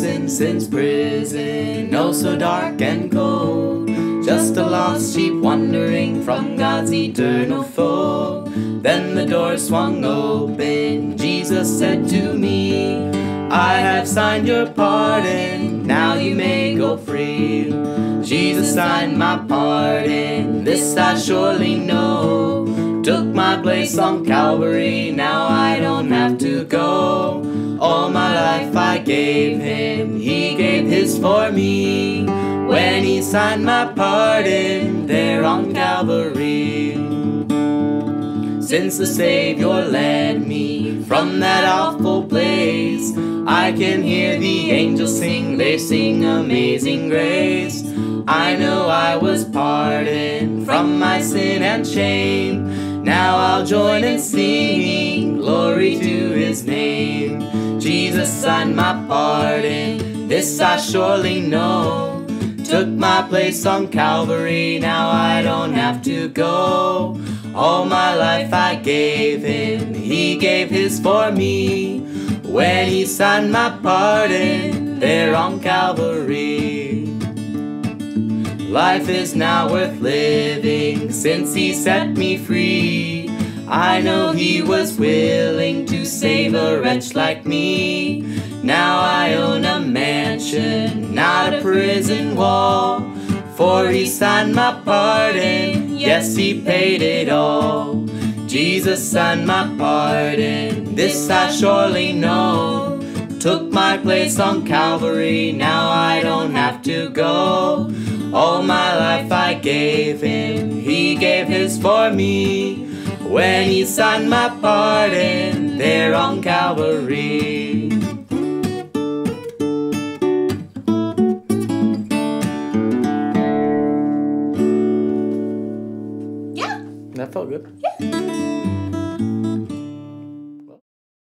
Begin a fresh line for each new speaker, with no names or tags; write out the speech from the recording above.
in sin's prison, oh so dark and cold. Just a lost sheep wandering from God's eternal fold. Then the door swung open, Jesus said to me, I have signed your pardon, now you may go free. Jesus signed my pardon, this I surely know. Took my place on Calvary, now I don't have to go. All my life I gave him, he gave his for me. When he signed my pardon, there on Calvary. Since the Savior led me from that awful place, I can hear the angels sing, they sing Amazing Grace. I know I was pardoned from my sin and shame. Now I'll join in singing glory to his name. Jesus signed my pardon, this I surely know. Took my place on Calvary, now I don't have to go. All my life I gave him, he gave his for me. When he signed my pardon, there on Calvary. Life is now worth living since he set me free. I know he was willing to save a wretch like me. Now I own a mansion, not a prison wall. For he signed my pardon, yes, he paid it all. Jesus signed my pardon, this I surely know. Took my place on Calvary, now I don't have to go. All my life I gave him, he gave his for me. When he signed my pardon, there on Calvary.
Yeah.
That felt good.
Yeah.